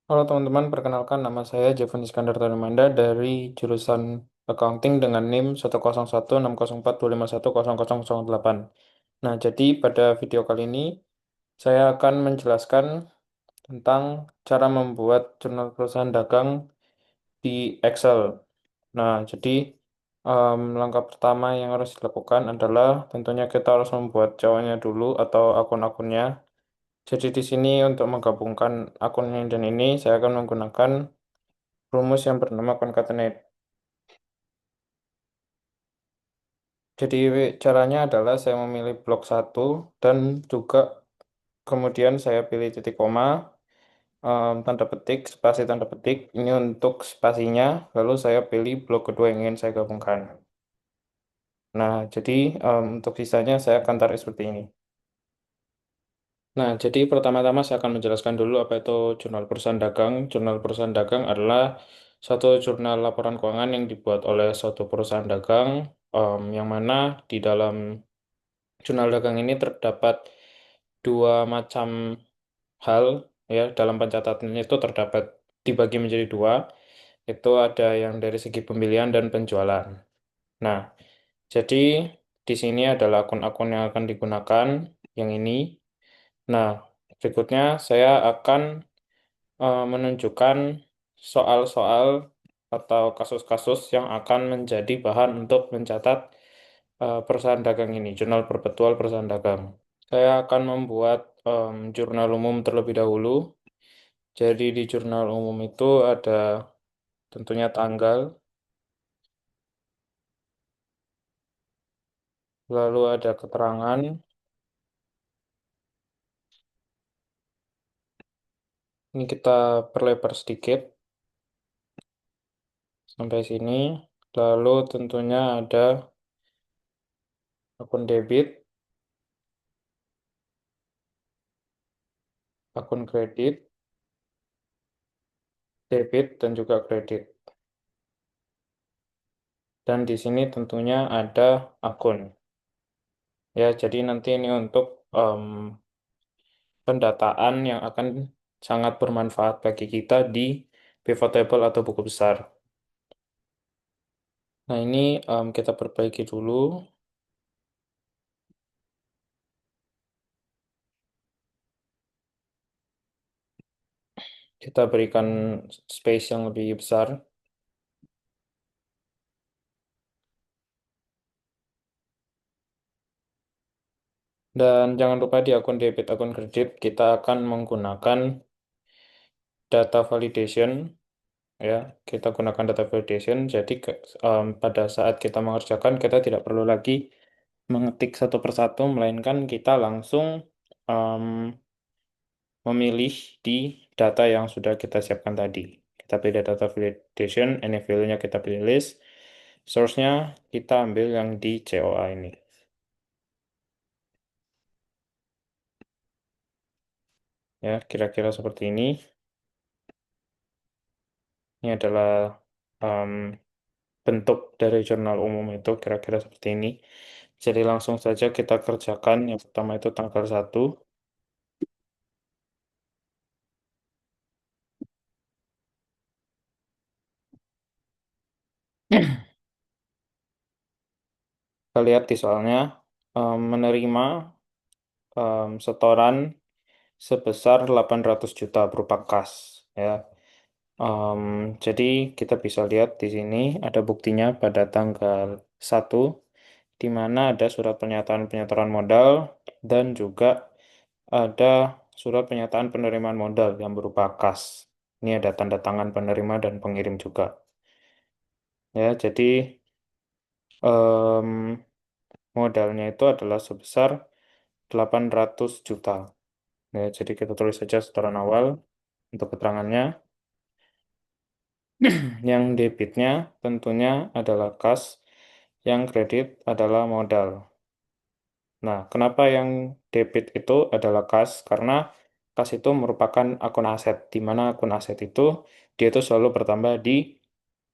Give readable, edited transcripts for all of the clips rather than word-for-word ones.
Halo teman-teman, perkenalkan nama saya Jevon Iskandar Tanimanda dari jurusan Accounting dengan NIM 1016042510008. Nah, jadi pada video kali ini saya akan menjelaskan tentang cara membuat jurnal perusahaan dagang di Excel. Nah, jadi langkah pertama yang harus dilakukan adalah tentunya kita harus membuat jawanya dulu atau akun-akunnya. Jadi di sini untuk menggabungkan akun yang dan ini saya akan menggunakan rumus yang bernama concatenate. Jadi caranya adalah saya memilih blok satu dan juga kemudian saya pilih titik koma, tanda petik, spasi tanda petik. Ini untuk spasinya, lalu saya pilih blok kedua yang ingin saya gabungkan. Nah, jadi untuk sisanya saya akan tarik seperti ini. Nah, jadi pertama-tama saya akan menjelaskan dulu apa itu jurnal perusahaan dagang. Jurnal perusahaan dagang adalah suatu jurnal laporan keuangan yang dibuat oleh suatu perusahaan dagang, yang mana di dalam jurnal dagang ini terdapat dua macam hal, ya. Dalam pencatatan itu terdapat dibagi menjadi dua, itu ada yang dari segi pembelian dan penjualan. Nah, jadi di sini adalah akun-akun yang akan digunakan, yang ini. Nah, berikutnya saya akan menunjukkan soal-soal atau kasus-kasus yang akan menjadi bahan untuk mencatat perusahaan dagang ini, jurnal perpetual perusahaan dagang. Saya akan membuat jurnal umum terlebih dahulu. Jadi di jurnal umum itu ada tentunya tanggal, lalu ada keterangan. Ini kita perlebar sedikit sampai sini. Lalu tentunya ada akun debit, akun kredit, debit, dan juga kredit. Dan di sini tentunya ada akun. Ya, jadi nanti ini untuk pendataan yang akan sangat bermanfaat bagi kita di pivot table atau buku besar. Nah, ini kita perbaiki dulu. Kita berikan space yang lebih besar. Dan jangan lupa di akun debit, akun kredit, kita akan menggunakan data validation. Ya, kita gunakan data validation. Jadi pada saat kita mengerjakan, kita tidak perlu lagi mengetik satu persatu, melainkan kita langsung em, memilih di data yang sudah kita siapkan tadi. Kita pilih data validation, any value-nya kita pilih list, source-nya kita ambil yang di COA ini. Ya, kira-kira seperti ini. Ini adalah em, bentuk dari jurnal umum itu, kira-kira seperti ini. Jadi langsung saja kita kerjakan. Yang pertama itu tanggal 1. Kita lihat di soalnya, menerima setoran sebesar 800 juta berupa kas. Ya. Em, jadi kita bisa lihat di sini ada buktinya pada tanggal 1, di mana ada surat pernyataan penyetoran modal dan juga ada surat pernyataan penerimaan modal yang berupa kas. Ini ada tanda tangan penerima dan pengirim juga. Ya, jadi em, modalnya itu adalah sebesar 800 juta. Ya, jadi kita tulis saja setoran awal untuk keterangannya. Yang debitnya tentunya adalah kas, yang kredit adalah modal. Nah, kenapa yang debit itu adalah kas? Karena kas itu merupakan akun aset, di mana akun aset itu dia itu selalu bertambah di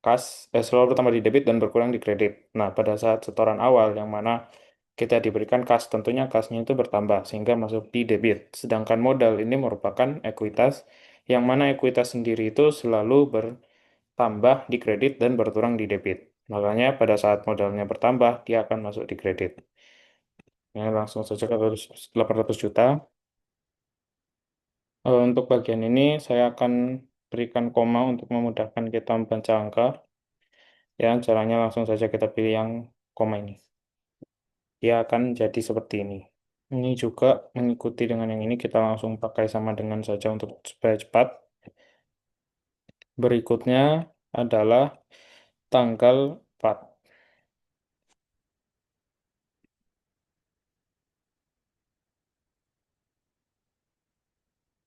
kas, selalu bertambah di debit dan berkurang di kredit. Nah, pada saat setoran awal yang mana kita diberikan kas, tentunya kasnya itu bertambah sehingga masuk di debit. Sedangkan modal ini merupakan ekuitas yang mana ekuitas sendiri itu selalu bertambah di kredit dan berkurang di debit. Makanya pada saat modalnya bertambah, dia akan masuk di kredit. Ya, langsung saja ke 800 juta. Untuk bagian ini saya akan berikan koma untuk memudahkan kita membaca angka. Ya, caranya langsung saja kita pilih yang koma ini. Dia akan jadi seperti ini. Ini juga mengikuti dengan yang ini, kita langsung pakai sama dengan saja untuk supaya cepat. Berikutnya adalah tanggal 4.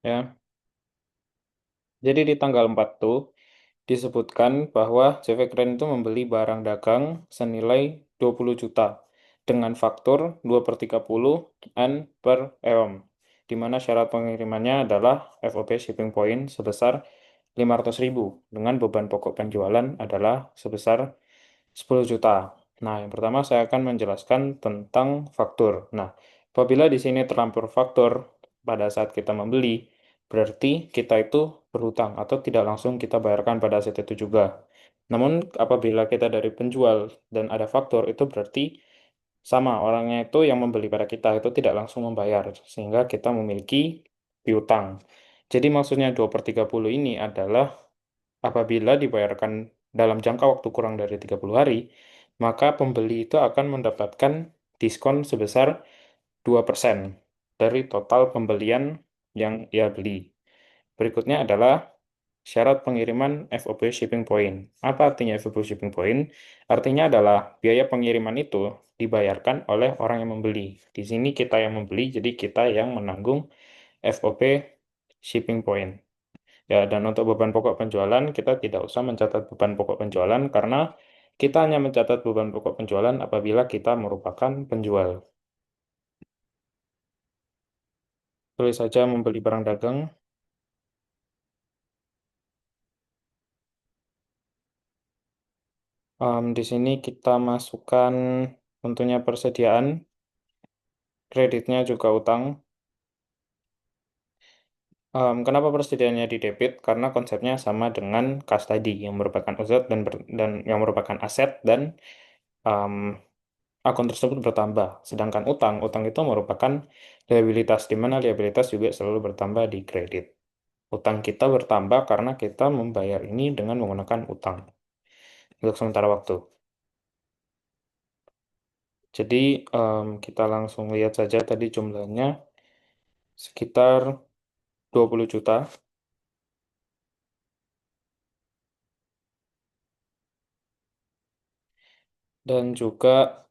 Ya. Jadi di tanggal 4 tuh disebutkan bahwa CV Keren itu membeli barang dagang senilai 20 juta dengan faktur 2 per 30 N per EOM, di mana syarat pengirimannya adalah FOB shipping point sebesar 500.000 dengan beban pokok penjualan adalah sebesar 10 juta. Nah, yang pertama saya akan menjelaskan tentang faktur. Nah, apabila di sini terlampau faktur pada saat kita membeli, berarti kita itu berhutang atau tidak langsung kita bayarkan pada saat itu juga. Namun, apabila kita dari penjual dan ada faktur, itu berarti sama orangnya itu yang membeli pada kita itu tidak langsung membayar, sehingga kita memiliki piutang. Jadi maksudnya 2 per 30 ini adalah apabila dibayarkan dalam jangka waktu kurang dari 30 hari, maka pembeli itu akan mendapatkan diskon sebesar 2% dari total pembelian yang ia beli. Berikutnya adalah syarat pengiriman FOB shipping point. Apa artinya FOB shipping point? Artinya adalah biaya pengiriman itu dibayarkan oleh orang yang membeli. Di sini kita yang membeli, jadi kita yang menanggung FOB shipping point. Ya, dan untuk beban pokok penjualan, kita tidak usah mencatat beban pokok penjualan karena kita hanya mencatat beban pokok penjualan apabila kita merupakan penjual. Tulis saja membeli barang dagang. Di sini kita masukkan tentunya persediaan, kreditnya juga utang. Kenapa persediaannya di debit? Karena konsepnya sama dengan kas tadi, yang merupakan aset dan yang merupakan aset dan um, akun tersebut bertambah. Sedangkan utang itu merupakan liabilitas, di mana liabilitas juga selalu bertambah di kredit. Utang kita bertambah karena kita membayar ini dengan menggunakan utang untuk sementara waktu. Jadi kita langsung lihat saja tadi jumlahnya sekitar 20 juta dan juga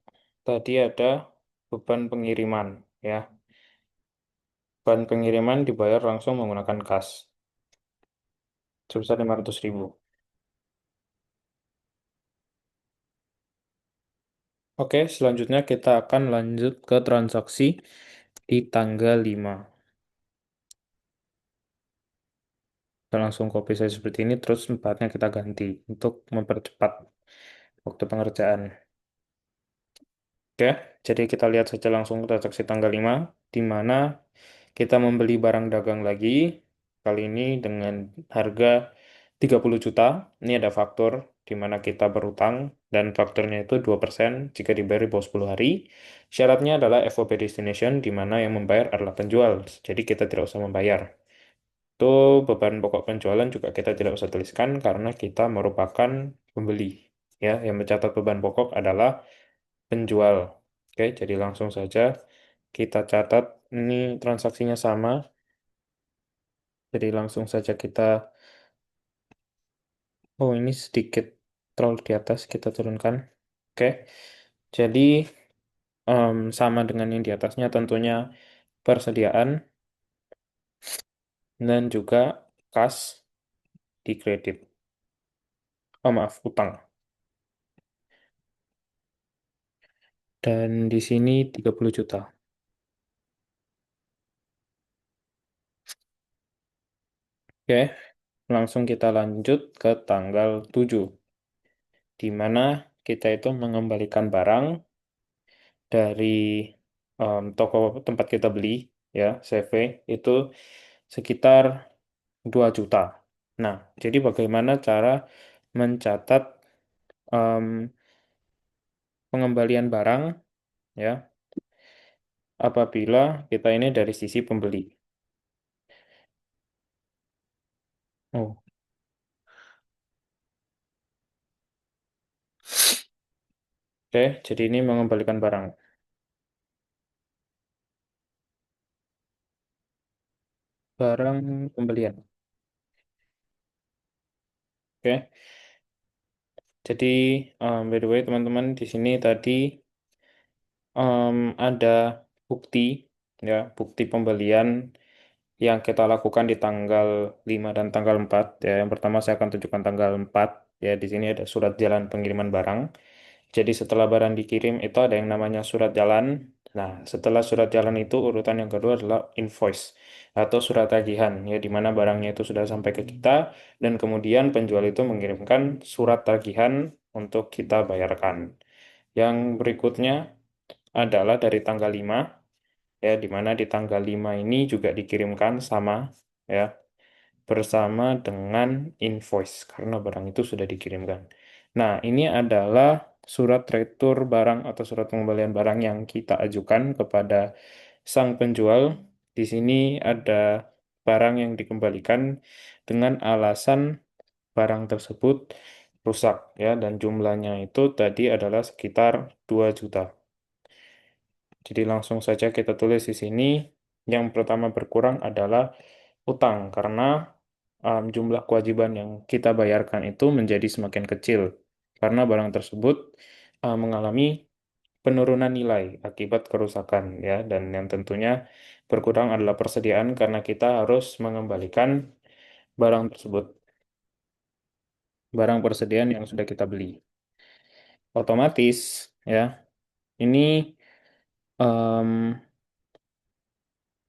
tadi ada beban pengiriman ya. Beban pengiriman dibayar langsung menggunakan kas sebesar 500.000. Oke, selanjutnya kita akan lanjut ke transaksi di tanggal 5. Kita langsung copy saya seperti ini, terus tempatnya kita ganti untuk mempercepat waktu pengerjaan. Oke, jadi kita lihat saja langsung transaksi tanggal 5, di mana kita membeli barang dagang lagi, kali ini dengan harga 30 juta. Ini ada faktur, di mana kita berutang, dan fakturnya itu 2% jika dibayar di bawah 10 hari. Syaratnya adalah FOB destination, di mana yang membayar adalah penjual, jadi kita tidak usah membayar. Itu beban pokok penjualan juga kita tidak usah tuliskan karena kita merupakan pembeli. Ya, yang mencatat beban pokok adalah penjual. Oke, jadi langsung saja kita catat ini transaksinya sama. Jadi langsung saja kita, oh ini sedikit terlalu di atas, kita turunkan. Oke, jadi sama dengan yang di atasnya tentunya persediaan dan juga kas di kredit. Oh maaf, utang. Dan di sini 30 juta. Oke, langsung kita lanjut ke tanggal 7, di mana kita itu mengembalikan barang dari toko tempat kita beli, ya, CV, itu sekitar 2 juta. Nah, jadi bagaimana cara mencatat em, pengembalian barang ya apabila kita ini dari sisi pembeli. Oh, oke, jadi ini mengembalikan barang. Barang pembelian. Oke. Jadi by the way teman-teman di sini tadi ada bukti ya, bukti pembelian yang kita lakukan di tanggal 5 dan tanggal 4 ya. Yang pertama saya akan tunjukkan tanggal 4 ya. Di sini ada surat jalan pengiriman barang. Jadi setelah barang dikirim itu ada yang namanya surat jalan. Nah, setelah surat jalan itu urutan yang kedua adalah invoice atau surat tagihan ya, di mana barangnya itu sudah sampai ke kita dan kemudian penjual itu mengirimkan surat tagihan untuk kita bayarkan. Yang berikutnya adalah dari tanggal 5 ya, di mana di tanggal 5 ini juga dikirimkan sama ya, bersama dengan invoice karena barang itu sudah dikirimkan. Nah, ini adalah surat retur barang atau surat pengembalian barang yang kita ajukan kepada sang penjual. Di sini ada barang yang dikembalikan dengan alasan barang tersebut rusak ya, dan jumlahnya itu tadi adalah sekitar 2 juta. Jadi langsung saja kita tulis di sini. Yang pertama berkurang adalah utang karena jumlah kewajiban yang kita bayarkan itu menjadi semakin kecil karena barang tersebut mengalami penurunan nilai akibat kerusakan ya, dan yang tentunya berkurang adalah persediaan karena kita harus mengembalikan barang tersebut, barang persediaan yang sudah kita beli. Otomatis ya, ini em,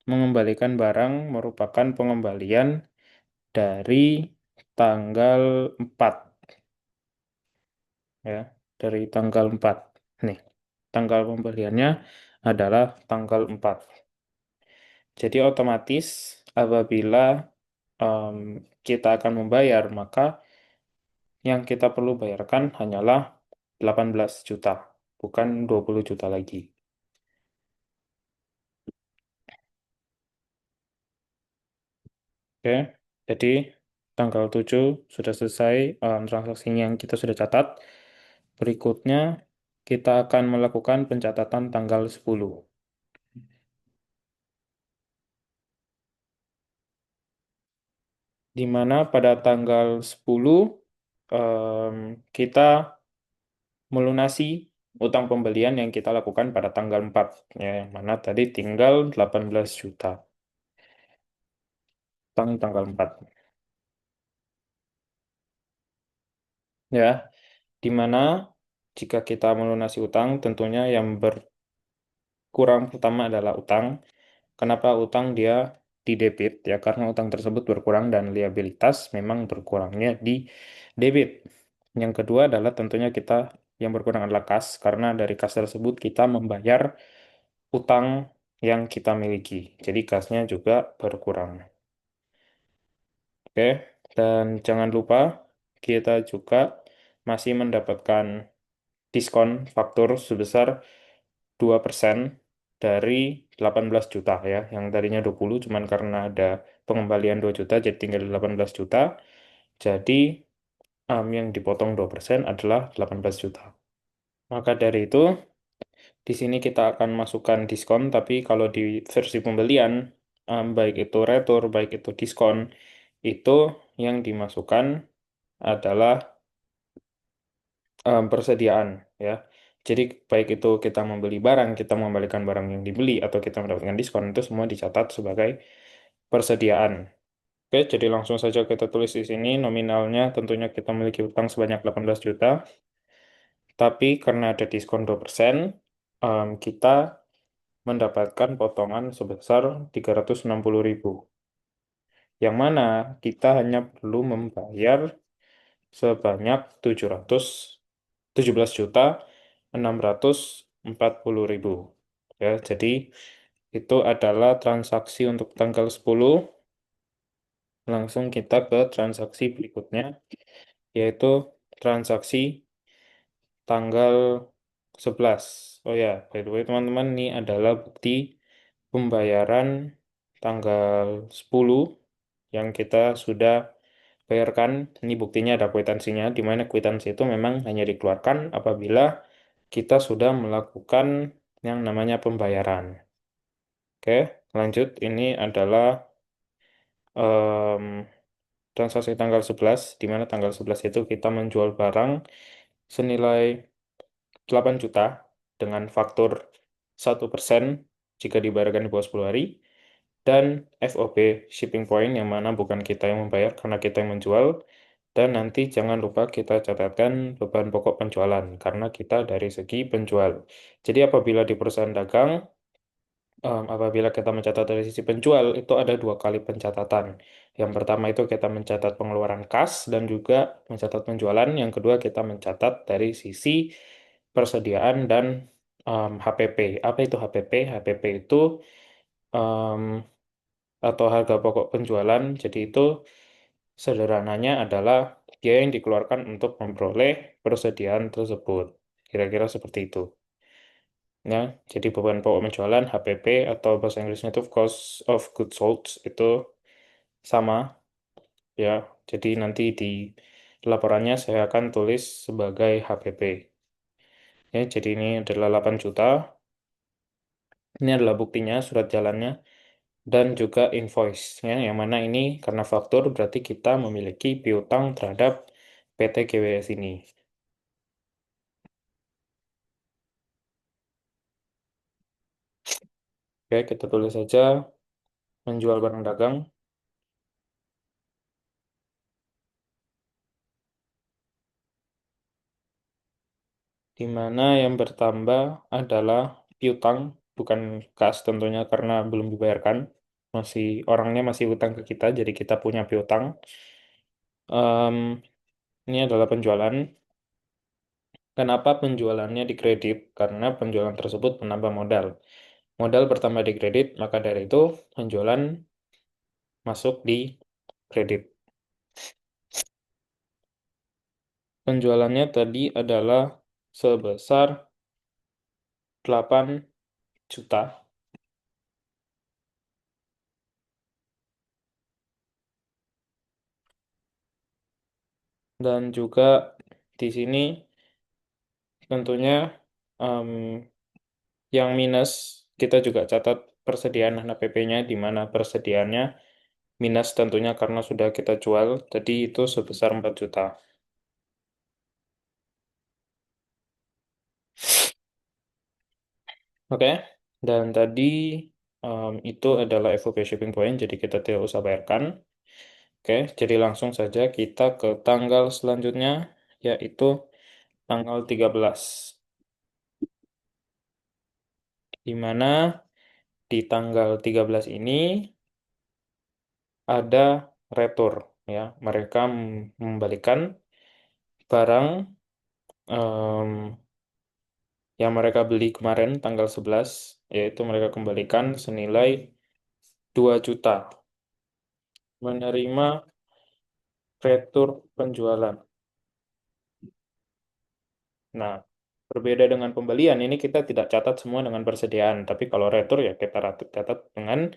mengembalikan barang merupakan pengembalian dari tanggal 4 ya, dari tanggal 4. Nih, tanggal pembeliannya adalah tanggal 4. Jadi otomatis apabila em, kita akan membayar, maka yang kita perlu bayarkan hanyalah 18 juta, bukan 20 juta lagi. Oke, jadi tanggal 7 sudah selesai transaksinya yang kita sudah catat. Berikutnya kita akan melakukan pencatatan tanggal 10. Di mana pada tanggal 10 kita melunasi utang pembelian yang kita lakukan pada tanggal 4 ya, yang mana tadi tinggal 18 juta utang tanggal 4 ya, di mana jika kita melunasi utang tentunya yang berkurang pertama adalah utang. Kenapa utang dia di debit ya, karena utang tersebut berkurang dan liabilitas memang berkurangnya di debit. Yang kedua adalah tentunya kita yang berkurang adalah kas, karena dari kas tersebut kita membayar utang yang kita miliki. Jadi kasnya juga berkurang. Oke, dan jangan lupa kita juga masih mendapatkan diskon faktur sebesar 2% dari 18 juta ya. Yang tadinya 20 cuman karena ada pengembalian 2 juta jadi tinggal 18 juta. Jadi yang dipotong 2% adalah 18 juta. Maka dari itu di sini kita akan masukkan diskon, tapi kalau di versi pembelian, baik itu retur, baik itu diskon, itu yang dimasukkan adalah persediaan ya. Jadi baik itu kita membeli barang, kita mengembalikan barang yang dibeli, atau kita mendapatkan diskon, itu semua dicatat sebagai persediaan. Oke, jadi langsung saja kita tulis di sini nominalnya tentunya kita memiliki utang sebanyak 18 juta, tapi karena ada diskon 2%, kita mendapatkan potongan sebesar 360.000, yang mana kita hanya perlu membayar sebanyak 17.640.000 ya. Jadi itu adalah transaksi untuk tanggal 10 langsung kita ke transaksi berikutnya, yaitu transaksi tanggal 11. Oh ya, by the way teman-teman, ini adalah bukti pembayaran tanggal 10 yang kita sudah bayarkan. Ini buktinya ada kwitansinya, di mana kwitansi itu memang hanya dikeluarkan apabila kita sudah melakukan yang namanya pembayaran. Oke, lanjut. Ini adalah em, transaksi tanggal 11, di mana tanggal 11 itu kita menjual barang senilai 8 juta dengan faktur 1% jika dibayarkan di bawah 10 hari, dan FOB shipping point yang mana bukan kita yang membayar karena kita yang menjual. Dan nanti jangan lupa kita catatkan beban pokok penjualan karena kita dari segi penjual. Jadi apabila di perusahaan dagang, apabila kita mencatat dari sisi penjual, itu ada dua kali pencatatan. Yang pertama itu kita mencatat pengeluaran kas dan juga mencatat penjualan. Yang kedua kita mencatat dari sisi persediaan dan HPP. Apa itu HPP? HPP itu em, atau harga pokok penjualan. Jadi itu sederhananya adalah biaya yang dikeluarkan untuk memperoleh persediaan tersebut. Kira-kira seperti itu. Ya, jadi beban pokok penjualan HPP atau bahasa Inggrisnya itu cost of goods sold itu sama ya. Jadi nanti di laporannya saya akan tulis sebagai HPP. Ya, jadi ini adalah 8 juta. Ini adalah buktinya, surat jalannya dan juga invoice ya, yang mana ini karena faktur berarti kita memiliki piutang terhadap PT GWS ini. Oke, kita tulis saja menjual barang dagang, di mana yang bertambah adalah piutang, bukan kas tentunya karena belum dibayarkan. Masih orangnya masih utang ke kita, jadi kita punya piutang. Em, ini adalah penjualan. Kenapa penjualannya dikredit? Karena penjualan tersebut menambah modal. Modal bertambah di kredit, maka dari itu penjualan masuk di kredit. Penjualannya tadi adalah sebesar 8 juta. Dan juga di sini tentunya em, yang minus kita juga catat persediaan HPP-nya, di mana persediaannya minus tentunya karena sudah kita jual, jadi itu sebesar 4 juta. Oke, dan tadi itu adalah FOB shipping point, jadi kita tidak usah bayarkan. Oke, jadi langsung saja kita ke tanggal selanjutnya, yaitu tanggal 13, di mana di tanggal 13 ini ada retur ya. Mereka membalikan barang yang mereka beli kemarin tanggal 11, yaitu mereka kembalikan senilai 2 juta, menerima retur penjualan. Nah, berbeda dengan pembelian, ini kita tidak catat semua dengan persediaan, tapi kalau retur ya kita catat dengan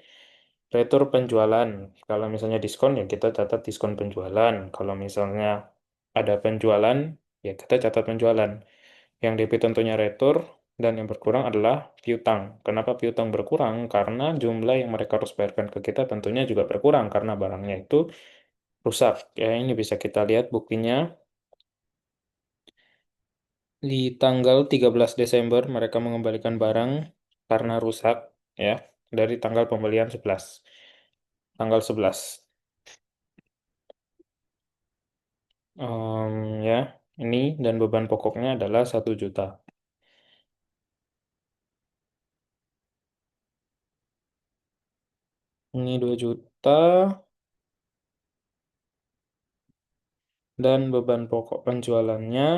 retur penjualan. Kalau misalnya diskon ya kita catat diskon penjualan. Kalau misalnya ada penjualan ya kita catat penjualan. Yang debit tentunya retur dan yang berkurang adalah piutang. Kenapa piutang berkurang? Karena jumlah yang mereka harus bayarkan ke kita tentunya juga berkurang karena barangnya itu rusak. Ya, ini bisa kita lihat buktinya di tanggal 13 Desember mereka mengembalikan barang karena rusak ya dari tanggal pembelian 11. Tanggal 11. Ya, ini dan beban pokoknya adalah 1 juta. Ini 2 juta dan beban pokok penjualannya.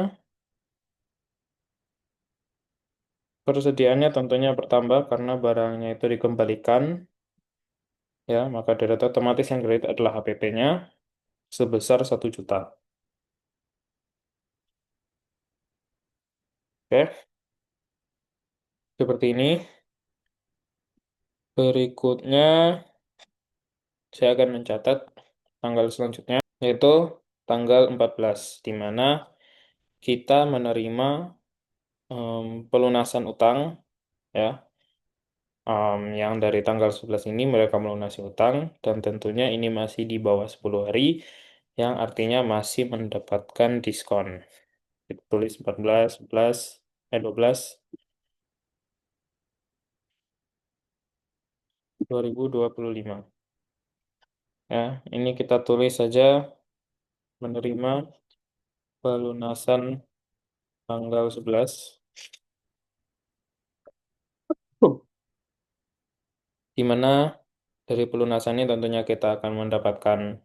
Persediaannya tentunya bertambah karena barangnya itu dikembalikan. ya, maka dari itu otomatis yang kredit adalah HPP-nya sebesar 1 juta. Oke, seperti ini. Berikutnya, saya akan mencatat tanggal selanjutnya, yaitu tanggal 14, di mana kita menerima pelunasan utang, ya, yang dari tanggal 11 ini mereka melunasi utang, dan tentunya ini masih di bawah 10 hari, yang artinya masih mendapatkan diskon. Kita tulis 14, 11, 12, 2025. Ya, ini kita tulis saja menerima pelunasan tanggal 11. Di mana dari pelunasan ini tentunya kita akan mendapatkan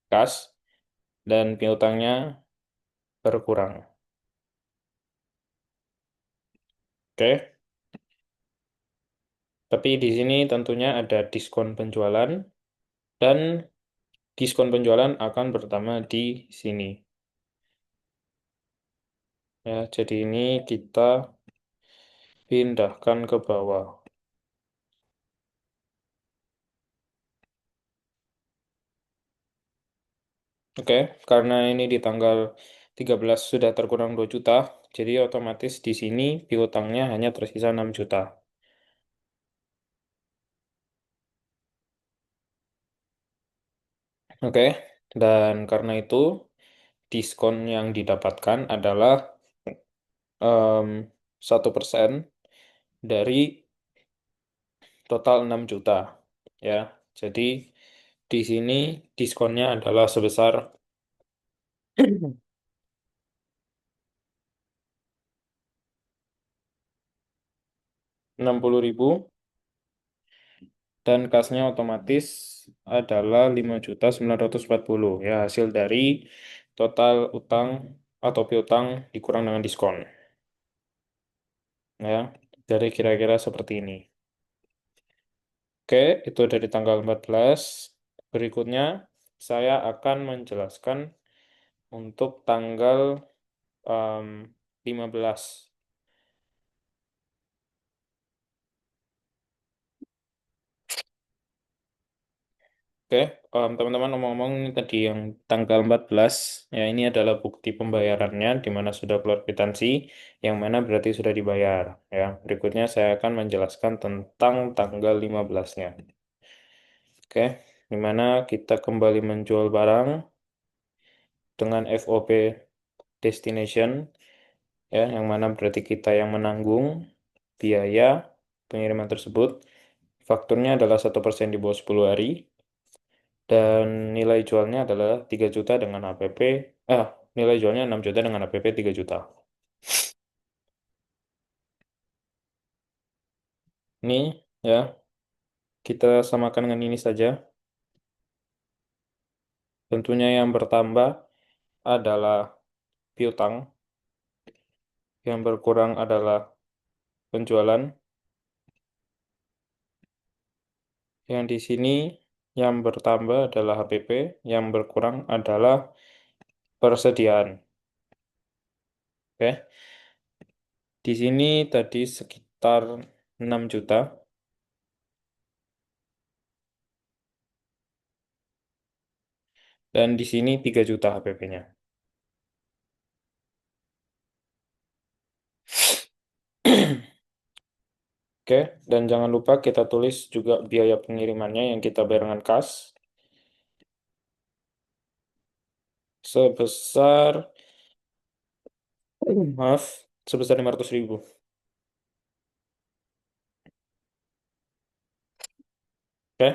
kas dan piutangnya berkurang. Oke, tapi di sini tentunya ada diskon penjualan dan diskon penjualan akan pertama di sini. Ya, jadi ini kita pindahkan ke bawah. Oke, karena ini di tanggal 13 sudah terkurang 2 juta, jadi otomatis di sini piutangnya hanya tersisa 6 juta. Oke, dan karena itu diskon yang didapatkan adalah em, 1% dari total 6 juta. Ya, jadi di sini diskonnya adalah sebesar 60.000 dan kasnya otomatis adalah 5.940. Ya, hasil dari total utang atau piutang dikurang dengan diskon. Ya, jadi kira-kira seperti ini. Oke, itu dari tanggal 14. Berikutnya, saya akan menjelaskan untuk tanggal em, 15. Oke, teman-teman ngomong-ngomong ini tadi yang tanggal 14, ya ini adalah bukti pembayarannya di mana sudah keluar kwitansi, yang mana berarti sudah dibayar. Ya, berikutnya saya akan menjelaskan tentang tanggal 15-nya. Oke, di mana kita kembali menjual barang dengan FOB destination, ya, yang mana berarti kita yang menanggung biaya pengiriman tersebut. Fakturnya adalah 1% di bawah 10 hari, dan nilai jualnya adalah 3 juta dengan APP, eh, nilai jualnya 6 juta dengan APP 3 juta. Ini, ya, kita samakan dengan ini saja. Tentunya yang bertambah adalah piutang, yang berkurang adalah penjualan, yang di sini yang bertambah adalah HPP, yang berkurang adalah persediaan. Oke. Di sini tadi sekitar 6 juta, dan di sini 3 juta HPP-nya. Oke, dan jangan lupa kita tulis juga biaya pengirimannya yang kita bayar dengan kas sebesar, maaf, sebesar 500.000. Oke,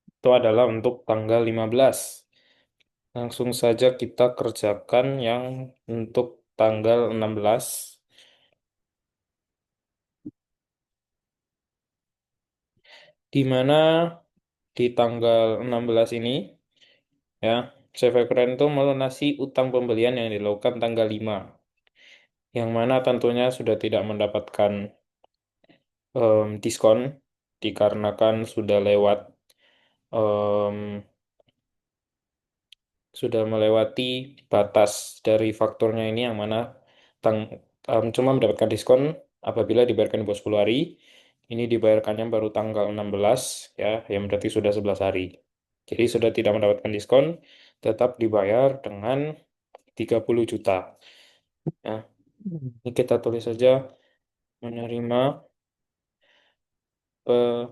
itu adalah untuk tanggal 15. Langsung saja kita kerjakan yang untuk tanggal 16, di mana di tanggal 16 ini, ya, CV Keren itu melunasi utang pembelian yang dilakukan tanggal 5, yang mana tentunya sudah tidak mendapatkan diskon dikarenakan sudah lewat em, sudah melewati batas dari fakturnya ini yang mana tang cuma mendapatkan diskon apabila dibayarkan di bawah 10 hari. Ini dibayarkannya baru tanggal 16 ya, yang berarti sudah 11 hari. Jadi sudah tidak mendapatkan diskon, tetap dibayar dengan 30 juta. Ya, ini kita tulis saja menerima eh,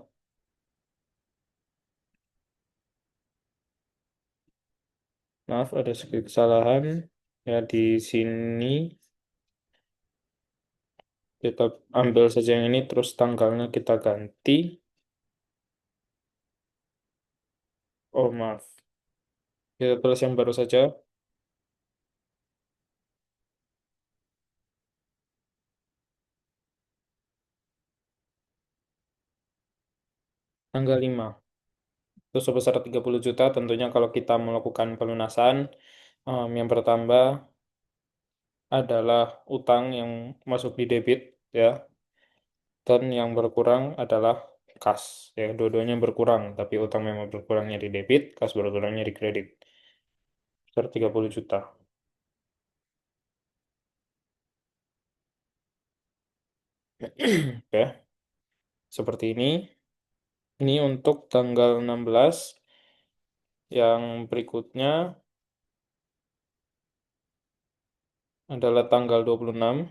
maaf ada sedikit kesalahan ya di sini. Kita ambil saja yang ini terus tanggalnya kita ganti. Oh maaf. Kita tulis yang baru saja, tanggal 5. Itu sebesar 30 juta, tentunya kalau kita melakukan pelunasan, yang bertambah adalah utang yang masuk di debit, ya, dan yang berkurang adalah kas, ya, dua-duanya berkurang, tapi utang memang berkurangnya di debit, kas berkurangnya di kredit. Sebesar 30 juta. Oke, seperti ini. Ini untuk tanggal 16, yang berikutnya adalah tanggal 26.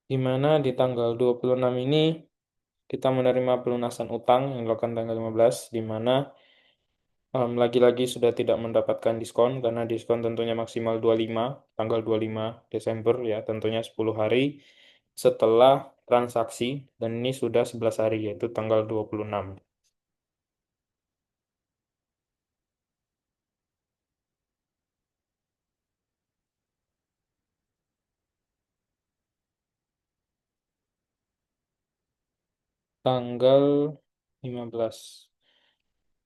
Di mana di tanggal 26 ini kita menerima pelunasan utang yang dilakukan tanggal 15, di mana lagi-lagi sudah tidak mendapatkan diskon, karena diskon tentunya maksimal 25, tanggal 25 Desember ya, tentunya 10 hari setelah transaksi, dan ini sudah 11 hari, yaitu tanggal 26. Tanggal 15.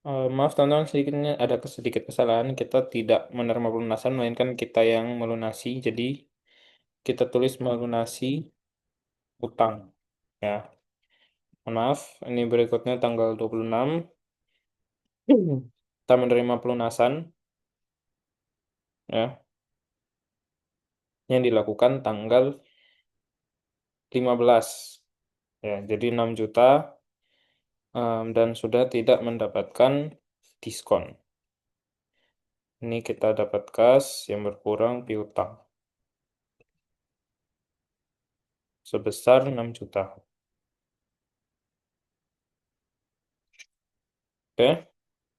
Maaf teman-teman, sedikitnya ada sedikit kesalahan. Kita tidak menerima pelunasan, melainkan kita yang melunasi. Jadi kita tulis melunasi utang. Ya, mohon maaf. Ini berikutnya tanggal 26. Kita menerima pelunasan ya, yang dilakukan tanggal 15. Ya, jadi 6 juta, dan sudah tidak mendapatkan diskon. Ini kita dapat kas yang berkurang piutang sebesar 6 juta. Oke.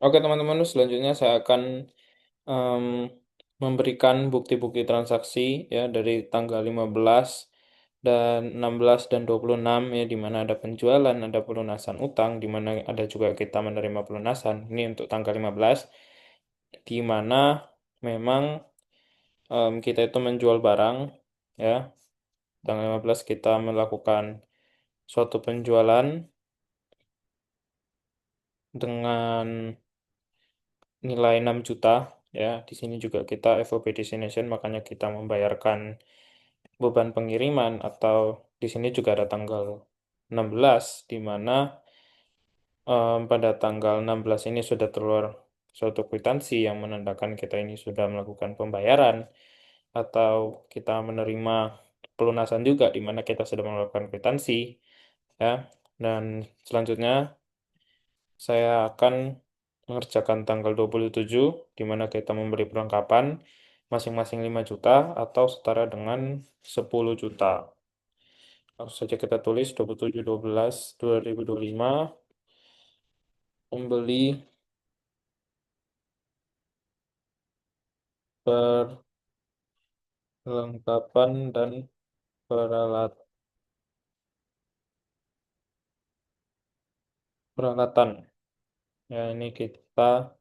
Oke teman-teman, selanjutnya saya akan em, memberikan bukti-bukti transaksi ya dari tanggal 15 dan 16 dan 26 ya, di mana ada penjualan, ada pelunasan utang, di mana ada juga kita menerima pelunasan. Ini untuk tanggal 15, di mana memang kita itu menjual barang ya. Tanggal 15 kita melakukan suatu penjualan dengan nilai 6 juta ya. Di sini juga kita FOB destination, makanya kita membayarkan beban pengiriman, atau di sini juga ada tanggal 16, di mana pada tanggal 16 ini sudah keluar suatu kwitansi yang menandakan kita ini sudah melakukan pembayaran, atau kita menerima pelunasan juga di mana kita sudah melakukan kwitansi ya. Dan selanjutnya saya akan mengerjakan tanggal 27, di mana kita memberi perlengkapan masing-masing 5 juta atau setara dengan 10 juta. Langsung saja kita tulis 27/12/2025, membeli perlengkapan dan peralatan. Ya, ini kita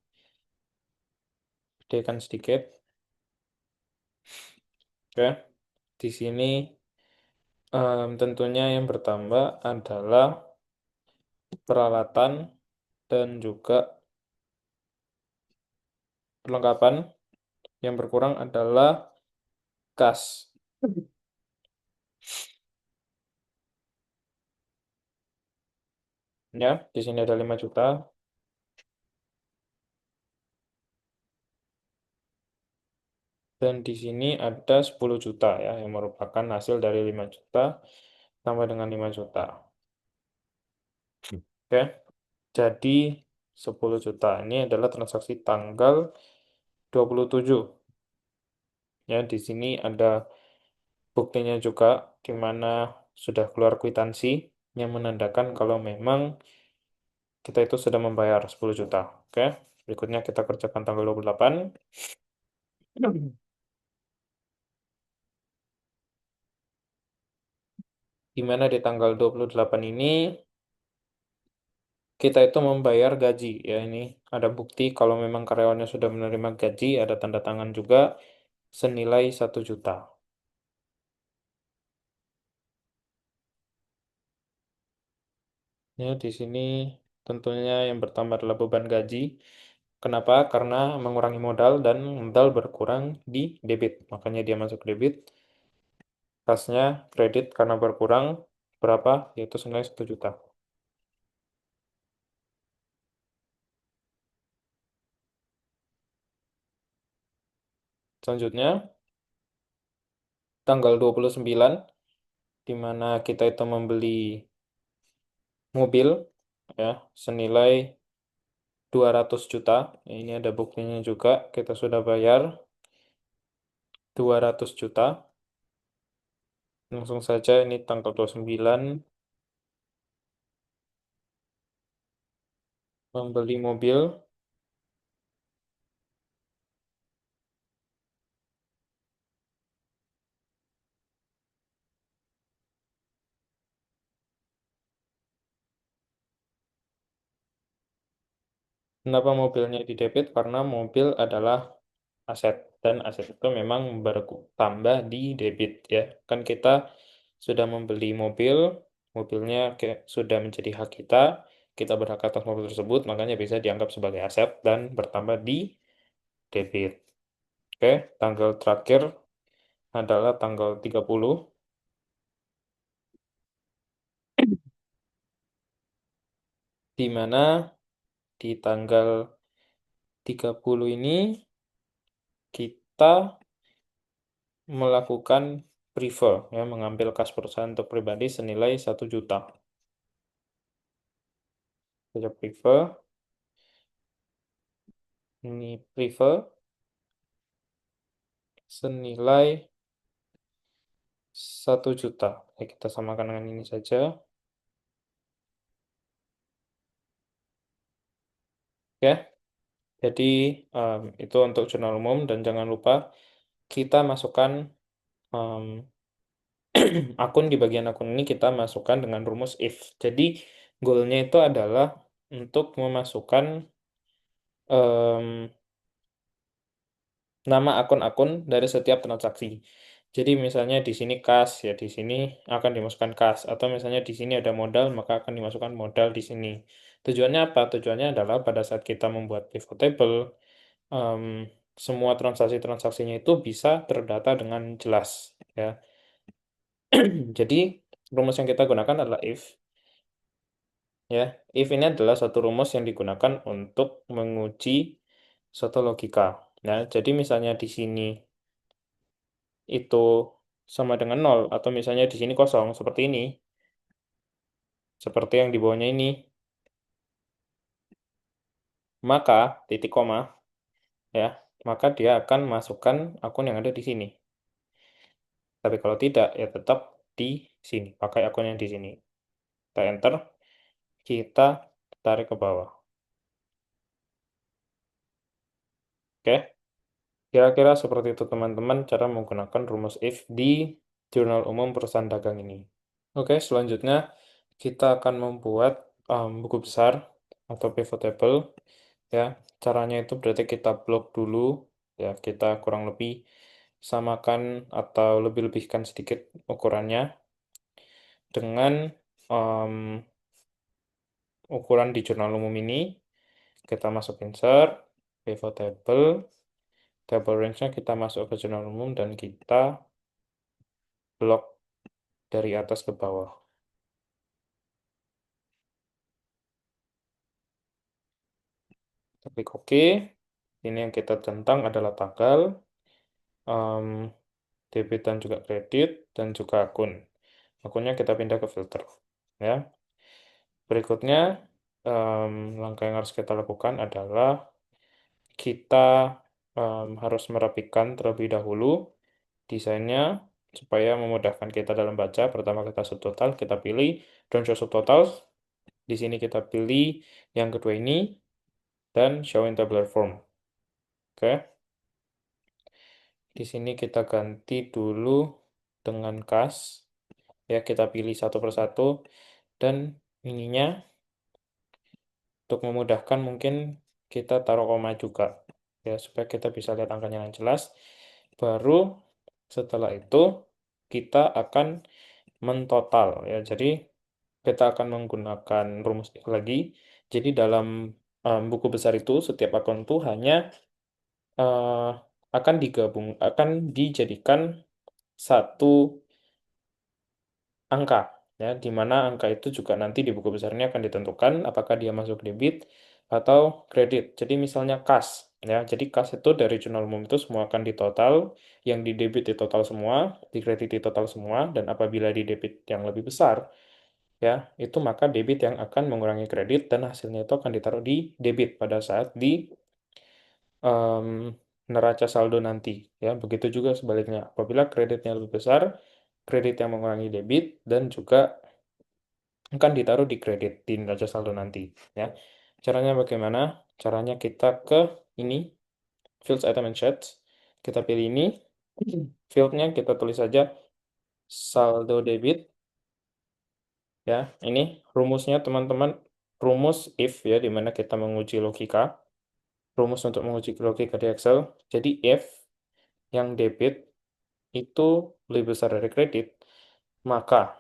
gedekan sedikit. Oke. Di sini tentunya yang bertambah adalah peralatan dan juga perlengkapan. Yang berkurang adalah kas. Ya, di sini ada 5 juta dan di sini ada 10 juta ya yang merupakan hasil dari 5 juta tambah dengan 5 juta. Oke, jadi 10 juta ini adalah transaksi tanggal 27. Ya, di sini ada buktinya juga di mana sudah keluar kwitansi yang menandakan kalau memang kita itu sudah membayar 10 juta. Oke, berikutnya kita kerjakan tanggal 28. Di mana di tanggal 28 ini kita itu membayar gaji. Ya, ini ada bukti kalau memang karyawannya sudah menerima gaji, ada tanda tangan juga senilai 1 juta. Ya, di sini tentunya yang bertambah adalah beban gaji. Kenapa? Karena mengurangi modal dan modal berkurang di debit. Makanya dia masuk debit. Kasnya kredit karena berkurang berapa? Yaitu senilai 1 juta. Selanjutnya, tanggal 29, di mana kita itu membeli mobil ya senilai 200 juta. Ini ada buktinya juga. Kita sudah bayar 200 juta. Langsung saja ini tanggal 29 membeli mobil. Kenapa mobilnya di debit? Karena mobil adalah aset dan aset itu memang bertambah di debit ya. Kan kita sudah membeli mobil, mobilnya sudah menjadi hak kita, kita berhak atas mobil tersebut, makanya bisa dianggap sebagai aset dan bertambah di debit. Oke, tanggal terakhir adalah tanggal 30, di mana di tanggal 30 ini kita melakukan prefer ya, mengambil kas perusahaan untuk pribadi senilai 1 juta. Kita prefer, ini prefer senilai 1 juta. Oke, kita samakan dengan ini saja. Ya, jadi itu untuk jurnal umum dan jangan lupa kita masukkan em, akun di bagian akun ini kita masukkan dengan rumus if. Jadi goalnya itu adalah untuk memasukkan em, nama akun-akun dari setiap transaksi. Jadi misalnya di sini kas ya di sini akan dimasukkan kas atau misalnya di sini ada modal maka akan dimasukkan modal di sini. Tujuannya apa? Tujuannya adalah pada saat kita membuat pivot table em, semua transaksi-transaksinya itu bisa terdata dengan jelas ya. Jadi rumus yang kita gunakan adalah if ya. If ini adalah satu rumus yang digunakan untuk menguji suatu logika. Nah, jadi misalnya di sini itu sama dengan nol atau misalnya di sini kosong seperti ini, seperti yang di bawahnya ini, maka titik koma ya, maka dia akan masukkan akun yang ada di sini. Tapi kalau tidak ya tetap di sini, pakai akun yang di sini. Kita enter, kita tarik ke bawah. Oke, kira-kira seperti itu teman-teman cara menggunakan rumus if di jurnal umum perusahaan dagang ini. Oke, selanjutnya kita akan membuat buku besar atau pivot table ya. Caranya itu berarti kita blok dulu ya, kita kurang lebih samakan atau lebih-lebihkan sedikit ukurannya dengan em, ukuran di jurnal umum ini. Kita masuk insert, pivot table, table range-nya kita masuk ke jurnal umum dan kita blok dari atas ke bawah. Klik OK. Ini yang kita centang adalah tanggal, em, debit dan juga kredit, dan juga akun. Akunnya kita pindah ke filter. Ya. Berikutnya, langkah yang harus kita lakukan adalah kita harus merapikan terlebih dahulu desainnya supaya memudahkan kita dalam baca. Pertama kita subtotal, kita pilih don't show subtotals. Di sini kita pilih yang kedua ini dan show in tabular form. Oke, di sini kita ganti dulu dengan kas. Ya, kita pilih satu persatu dan ininya untuk memudahkan mungkin kita taruh koma juga ya supaya kita bisa lihat angkanya yang jelas. Baru setelah itu kita akan mentotal ya. Jadi kita akan menggunakan rumus lagi. Jadi dalam buku besar itu setiap akun itu hanya eh, akan dijadikan satu angka ya, di mana angka itu juga nanti di buku besarnya akan ditentukan apakah dia masuk debit atau kredit. Jadi misalnya kas ya, jadi kas itu dari jurnal umum itu semua akan ditotal, yang di debit ditotal semua, di kredit ditotal semua, dan apabila di debit yang lebih besar ya, itu maka debit yang akan mengurangi kredit dan hasilnya itu akan ditaruh di debit pada saat di em, neraca saldo nanti ya. Begitu juga sebaliknya. Apabila kreditnya lebih besar, kredit yang mengurangi debit dan juga akan ditaruh di kredit di neraca saldo nanti ya. Caranya bagaimana? Caranya kita ke ini fields item and sheets. Kita pilih ini. Fieldnya kita tulis saja saldo debit ya. Ini rumusnya teman-teman, rumus if ya, di mana kita menguji logika. Rumus untuk menguji logika di Excel. Jadi if yang debit itu lebih besar dari kredit, maka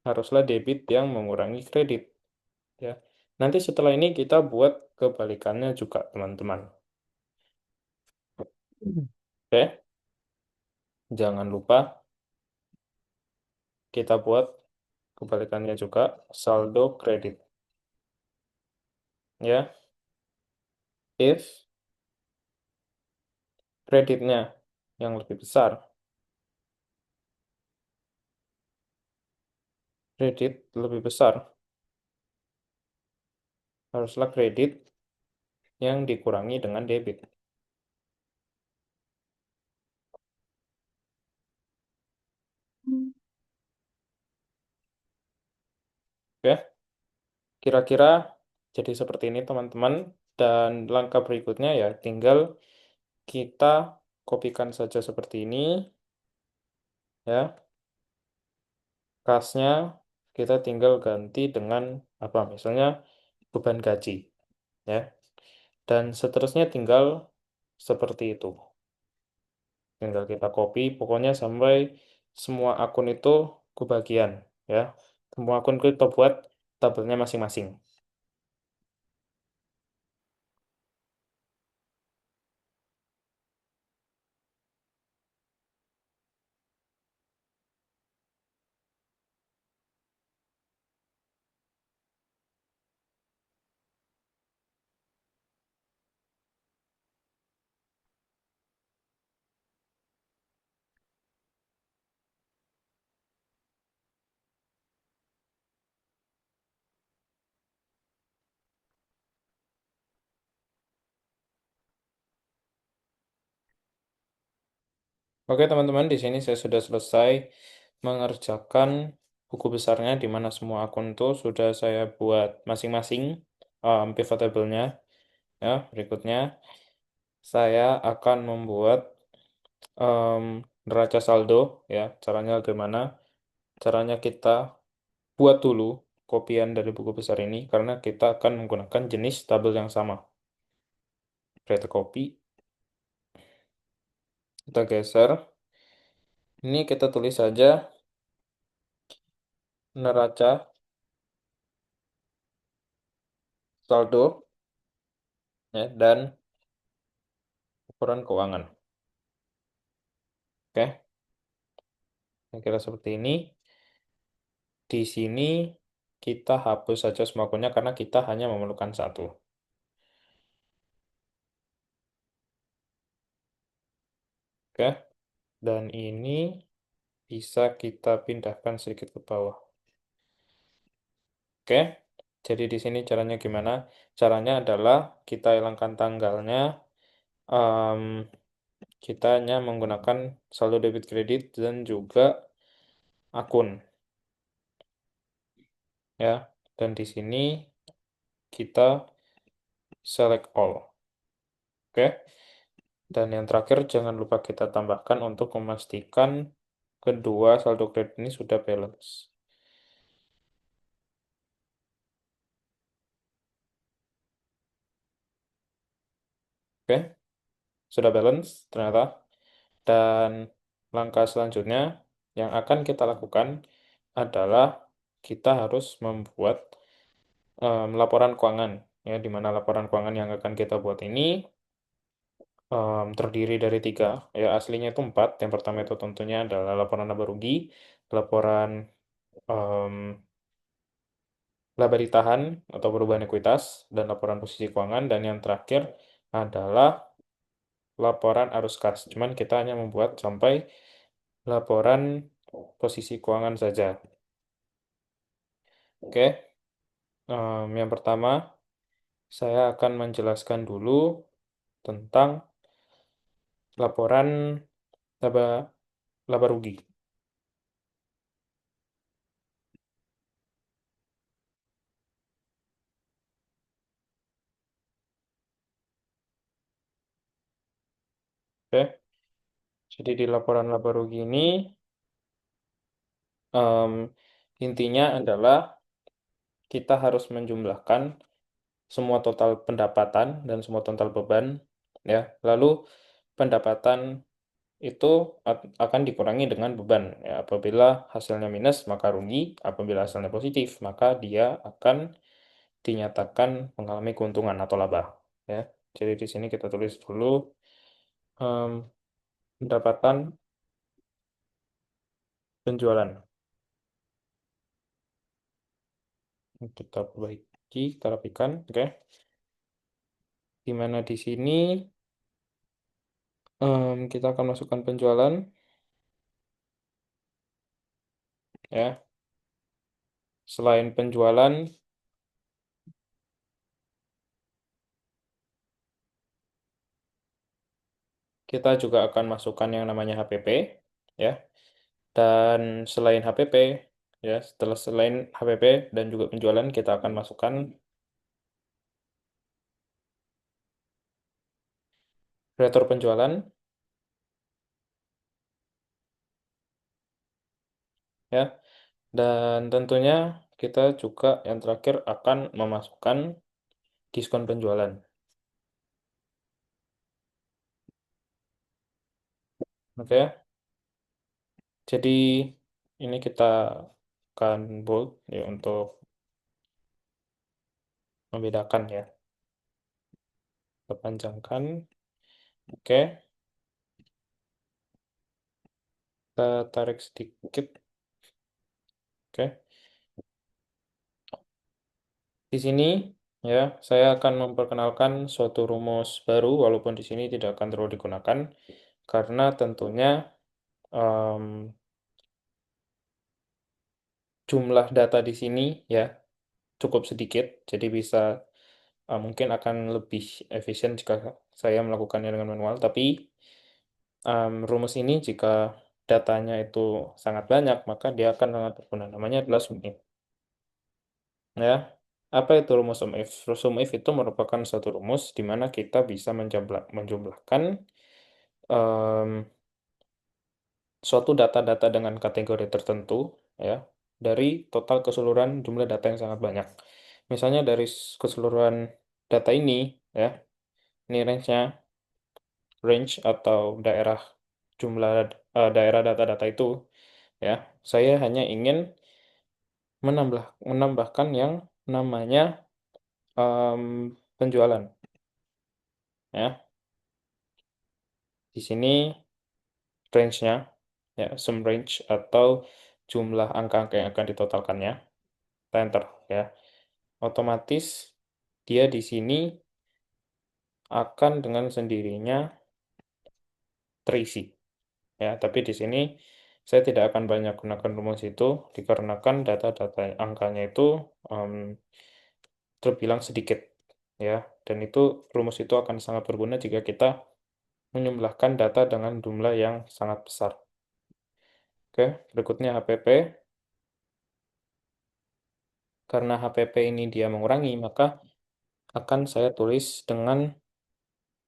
haruslah debit yang mengurangi kredit. Ya. Nanti setelah ini kita buat kebalikannya juga, teman-teman. Oke, jangan lupa kita buat kebalikannya juga, saldo kredit. Ya, if kreditnya yang lebih besar, kredit lebih besar, haruslah kredit yang dikurangi dengan debit. Oke, kira-kira jadi seperti ini, teman-teman. Dan langkah berikutnya ya, tinggal kita kopikan saja seperti ini. Ya, kasnya kita tinggal ganti dengan apa? Misalnya beban gaji. Ya, dan seterusnya tinggal seperti itu. Tinggal kita copy, pokoknya sampai semua akun itu kebagian. Ya, semua akun kita buat tabelnya masing-masing. Oke teman-teman, di sini saya sudah selesai mengerjakan buku besarnya di mana semua akun itu sudah saya buat masing-masing pivot table-nya. Ya, berikutnya saya akan membuat em, neraca saldo. Ya, caranya bagaimana? Caranya kita buat dulu kopian dari buku besar ini karena kita akan menggunakan jenis tabel yang sama. Create a copy, kita geser. Ini kita tulis saja neraca saldo ya, dan ukuran keuangan. Oke, kira seperti ini. Di sini kita hapus saja semua akunnya karena kita hanya memerlukan satu. Oke, dan ini bisa kita pindahkan sedikit ke bawah. Oke, jadi di sini caranya gimana? Caranya adalah kita hilangkan tanggalnya, em, kita hanya menggunakan saldo debit kredit dan juga akun, ya. Dan di sini kita select all. Oke. Dan yang terakhir jangan lupa kita tambahkan untuk memastikan kedua saldo kredit ini sudah balance. Oke, sudah balance ternyata. Dan langkah selanjutnya yang akan kita lakukan adalah kita harus membuat laporan keuangan, ya, di mana laporan keuangan yang akan kita buat ini terdiri dari tiga, ya, aslinya itu empat. Yang pertama itu tentunya adalah laporan laba rugi, laporan em, laba ditahan atau perubahan ekuitas, dan laporan posisi keuangan, dan yang terakhir adalah laporan arus kas. Cuman kita hanya membuat sampai laporan posisi keuangan saja. Oke, yang pertama saya akan menjelaskan dulu tentang laporan laba laba rugi. Oke, jadi di laporan laba rugi ini em, intinya adalah kita harus menjumlahkan semua total pendapatan dan semua total beban, ya. Lalu pendapatan itu akan dikurangi dengan beban, ya. Apabila hasilnya minus maka rugi, apabila hasilnya positif maka dia akan dinyatakan mengalami keuntungan atau laba, ya. Jadi di sini kita tulis dulu em, pendapatan penjualan. Kita perbaiki, kita rapikan, oke. Di mana di sini kita akan masukkan penjualan, ya. Selain penjualan, kita juga akan masukkan yang namanya HPP, ya. Dan selain HPP, ya, setelah selain HPP dan juga penjualan, kita akan masukkan retur penjualan, ya. Dan tentunya kita juga yang terakhir akan memasukkan diskon penjualan. Oke, jadi ini kita akan bold, ya, untuk membedakan, ya. Kita panjangkan. Oke, kita tarik sedikit. Oke, di sini, ya, saya akan memperkenalkan suatu rumus baru, walaupun di sini tidak akan terlalu digunakan, karena tentunya em, jumlah data di sini, ya, cukup sedikit, jadi bisa mungkin akan lebih efisien jika saya melakukannya dengan manual. Tapi rumus ini jika datanya itu sangat banyak, maka dia akan sangat berguna. Namanya adalah SUMIF. Ya, apa itu rumus SUMIF? SUMIF itu merupakan suatu rumus di mana kita bisa menjumlahkan em, suatu data-data dengan kategori tertentu, ya, dari total keseluruhan jumlah data yang sangat banyak. Misalnya dari keseluruhan data ini, ya, ini range atau daerah jumlah daerah data-data itu, ya, saya hanya ingin menambahkan yang namanya penjualan, ya. Di sini range-nya, ya, sum range atau jumlah angka-angka yang akan ditotalkannya. Kita enter, ya. Otomatis dia di sini akan dengan sendirinya terisi. ya. Tapi di sini saya tidak akan banyak gunakan rumus itu dikarenakan data-data angkanya itu em, terbilang sedikit, ya. Dan itu rumus itu akan sangat berguna jika kita menjumlahkan data dengan jumlah yang sangat besar. Oke, berikutnya HPP. Karena HPP ini dia mengurangi, maka akan saya tulis dengan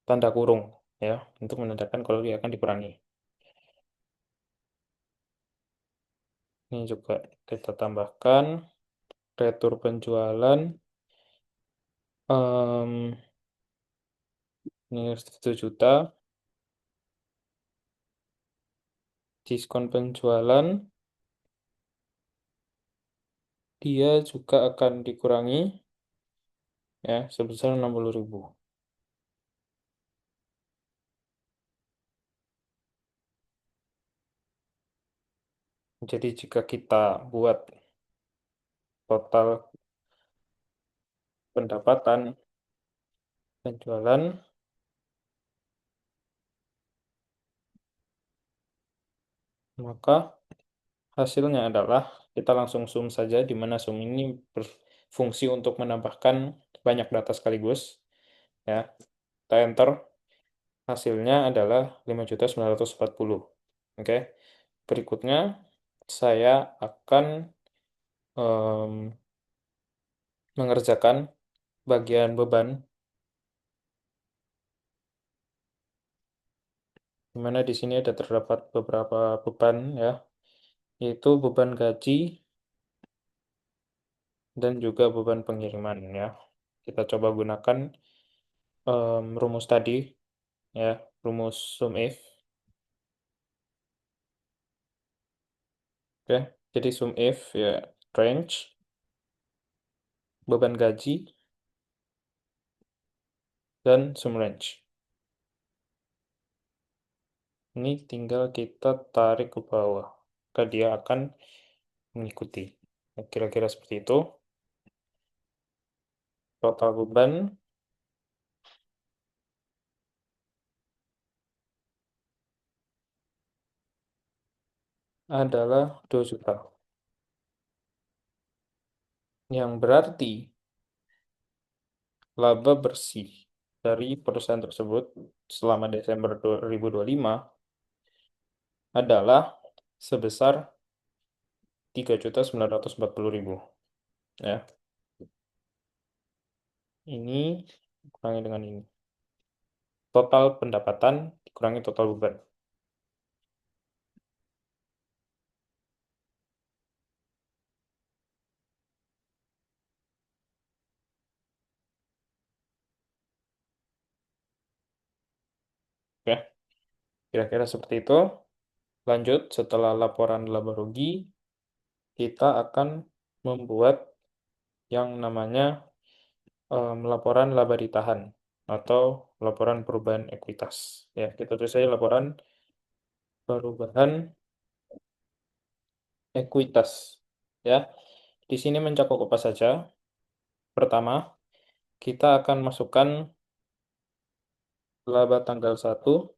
tanda kurung, ya, untuk menandakan kalau dia akan dikurangi. Ini juga kita tambahkan retur penjualan, em, ini 1 juta, diskon penjualan, dia juga akan dikurangi, ya, sebesar 60.000. Jadi jika kita buat total pendapatan penjualan, maka hasilnya adalah kita langsung zoom saja, di mana zoom ini berfungsi untuk menambahkan banyak data sekaligus. Ya, kita enter, hasilnya adalah 5.940. Oke, berikutnya saya akan em, mengerjakan bagian beban, di mana di sini ada terdapat beberapa beban, ya, yaitu beban gaji dan juga beban pengiriman, ya. Kita coba gunakan rumus tadi, ya, rumus sum if. Oke, jadi sum if, ya, range beban gaji dan sum range. Ini tinggal kita tarik ke bawah, maka dia akan mengikuti. Nah, kira-kira seperti itu. Total beban adalah 2 juta. Yang berarti laba bersih dari perusahaan tersebut selama Desember 2025 adalah sebesar 3.940.000. Ya, ini kurangi dengan ini. Total pendapatan dikurangi total beban. Ya, kira-kira seperti itu. Lanjut, setelah laporan laba rugi, kita akan membuat yang namanya laporan laba ditahan atau laporan perubahan ekuitas. Ya, kita tulis saja laporan perubahan ekuitas. Ya, di sini mencakup apa saja? Pertama, kita akan masukkan laba tanggal 1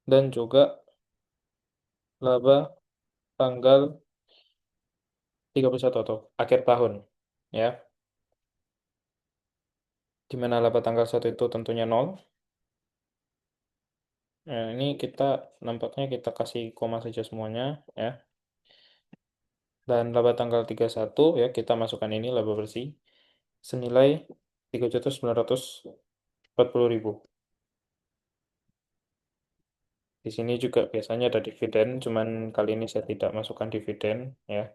dan juga laba tanggal 31 atau akhir tahun. Ya, di mana laba tanggal 1 itu tentunya nol. Nah, ini kita nampaknya kita kasih koma saja semuanya, ya. Dan laba tanggal 31, ya, kita masukkan ini laba bersih senilai 3.940.000. Di sini juga biasanya ada dividen, cuman kali ini saya tidak masukkan dividen, ya,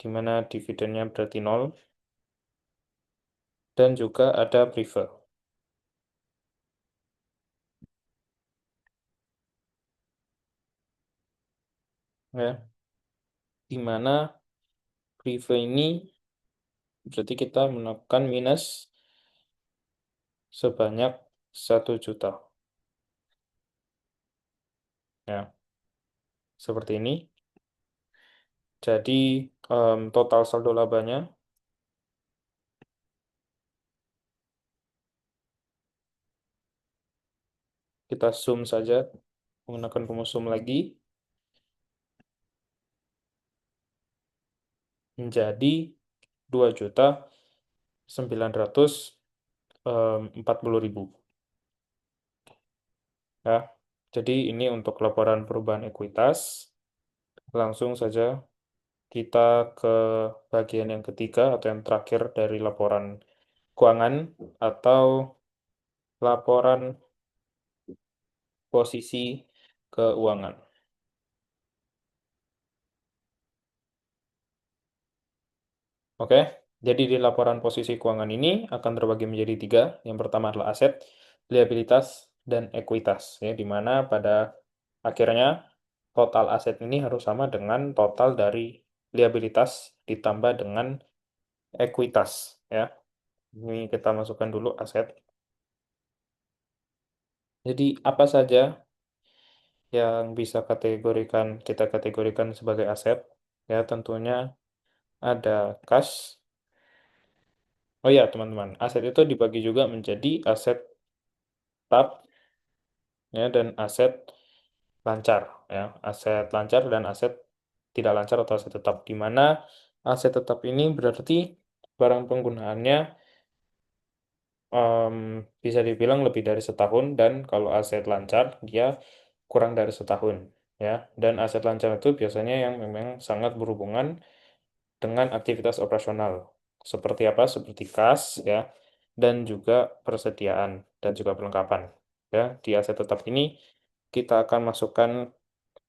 di mana dividennya berarti nol, dan juga ada prefer, ya, di mana prefer ini berarti kita melakukan minus sebanyak 1 juta, ya, seperti ini. Jadi total saldo labanya kita zoom saja menggunakan rumus sum lagi, menjadi 2.940.000. Ya. Jadi ini untuk laporan perubahan ekuitas. Langsung saja kita ke bagian yang ketiga atau yang terakhir dari laporan keuangan atau laporan posisi keuangan. Oke, jadi di laporan posisi keuangan ini akan terbagi menjadi tiga. Yang pertama adalah aset, liabilitas, dan ekuitas. Ya, di mana pada akhirnya total aset ini harus sama dengan total dari liabilitas ditambah dengan ekuitas. Ya, ini kita masukkan dulu aset. Jadi apa saja yang bisa kita kategorikan sebagai aset? Ya, tentunya ada cash. Oh ya, teman-teman, aset itu dibagi juga menjadi aset tetap ya dan aset lancar ya, aset lancar dan aset tidak lancar atau aset tetap. Di mana aset tetap ini berarti barang penggunaannya em, bisa dibilang lebih dari setahun dan kalau aset lancar dia kurang dari setahun ya. Dan aset lancar itu biasanya yang memang sangat berhubungan dengan aktivitas operasional. Seperti apa? Seperti kas ya dan juga persediaan dan juga perlengkapan. Ya, di aset tetap ini kita akan masukkan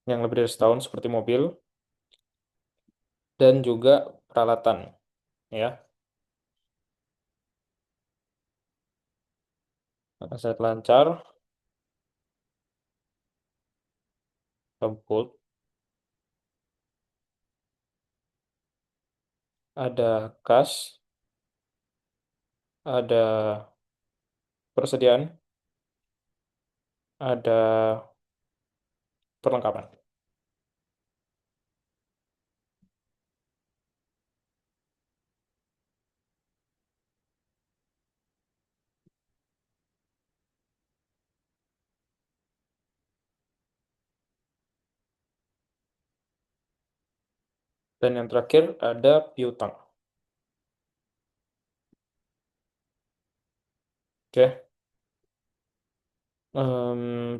yang lebih dari setahun seperti mobil dan juga peralatan ya. Aset lancar, kebut, ada kas, ada persediaan, ada perlengkapan. Dan yang terakhir ada piutang. Oke.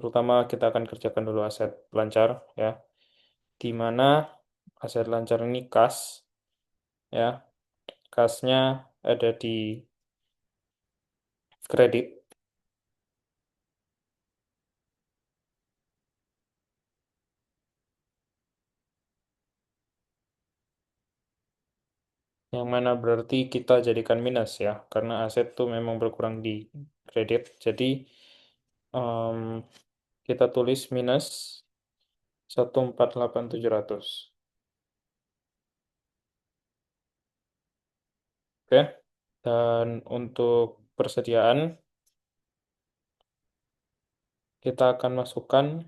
Pertama kita akan kerjakan dulu aset lancar ya. Di mana aset lancar ini kas ya. Kasnya ada di kredit yang mana berarti kita jadikan minus ya karena aset tuh memang berkurang di kredit. Jadi em, kita tulis minus 148.700. Oke. Dan untuk persediaan kita akan masukkan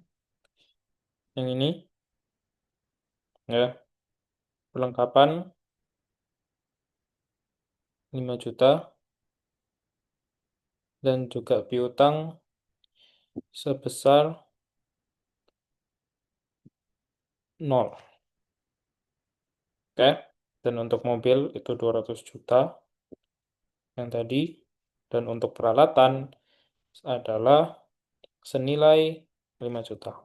yang ini ya. Perlengkapan 5 juta dan juga piutang sebesar 0. Oke. Dan untuk mobil itu 200 juta yang tadi. Dan untuk peralatan adalah senilai 5 juta.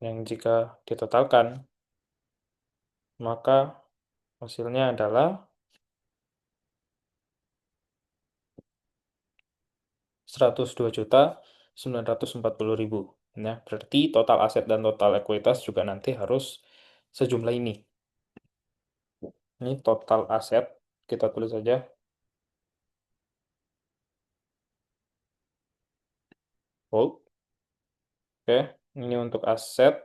Yang jika ditotalkan, maka hasilnya adalah 102.940.000. Nah, berarti total aset dan total ekuitas juga nanti harus sejumlah ini. Ini total aset, kita tulis saja. Oh, oke. Ini untuk aset,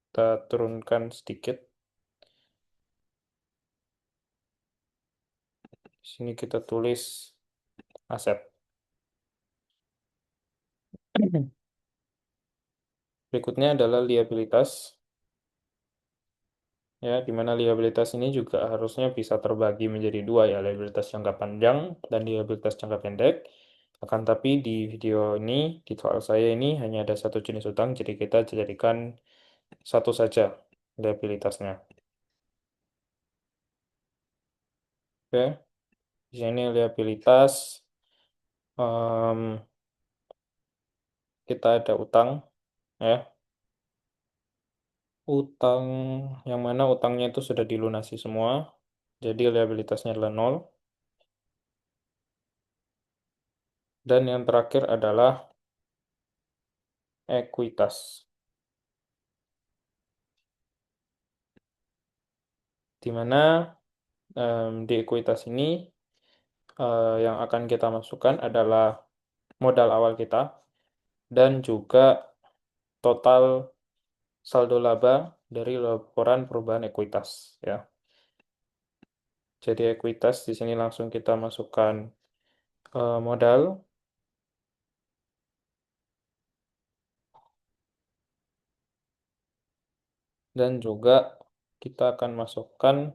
kita turunkan sedikit. Di sini kita tulis aset. Berikutnya adalah liabilitas. Ya, di mana liabilitas ini juga harusnya bisa terbagi menjadi dua ya, liabilitas jangka panjang dan liabilitas jangka pendek. Akan tapi di video ini, di soal saya ini hanya ada satu jenis utang, jadi kita jadikan satu saja liabilitasnya. Oke, di sini liabilitas em, kita ada utang, ya. Utang yang mana utangnya itu sudah dilunasi semua, jadi liabilitasnya adalah nol. Dan yang terakhir adalah ekuitas, di mana di ekuitas ini yang akan kita masukkan adalah modal awal kita dan juga total saldo laba dari laporan perubahan ekuitas, ya. Jadi ekuitas di sini langsung kita masukkan modal dan juga kita akan masukkan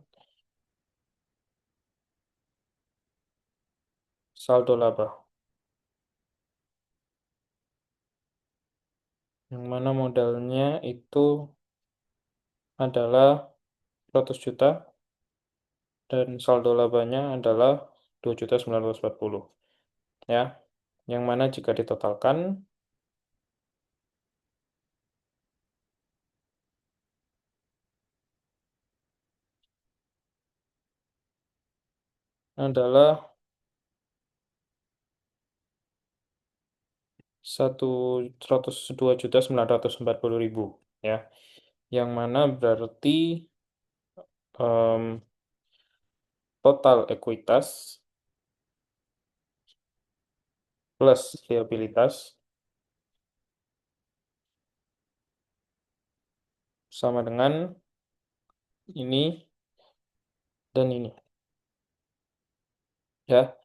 saldo laba, yang mana modalnya itu adalah 100 juta dan saldo labanya adalah 2.940, ya. Yang mana jika ditotalkan adalah 102.940.000, ya. Yang mana berarti em, total ekuitas plus liabilitas sama dengan ini dan ini, ya.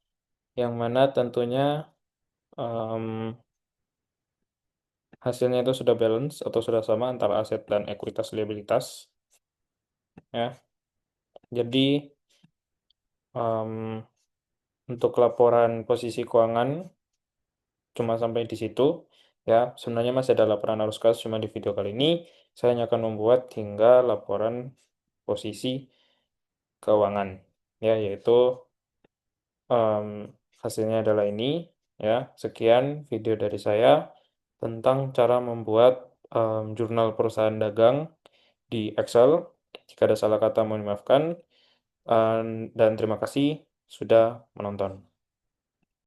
Yang mana tentunya em, hasilnya itu sudah balance atau sudah sama antara aset dan ekuitas liabilitas, ya. Jadi em, untuk laporan posisi keuangan cuma sampai di situ, ya. Sebenarnya masih ada laporan arus kas, cuma di video kali ini saya hanya akan membuat hingga laporan posisi keuangan, ya, yaitu em, hasilnya adalah ini, ya. Sekian video dari saya tentang cara membuat jurnal perusahaan dagang di Excel. Jika ada salah kata mohon dimaafkan. Dan terima kasih sudah menonton.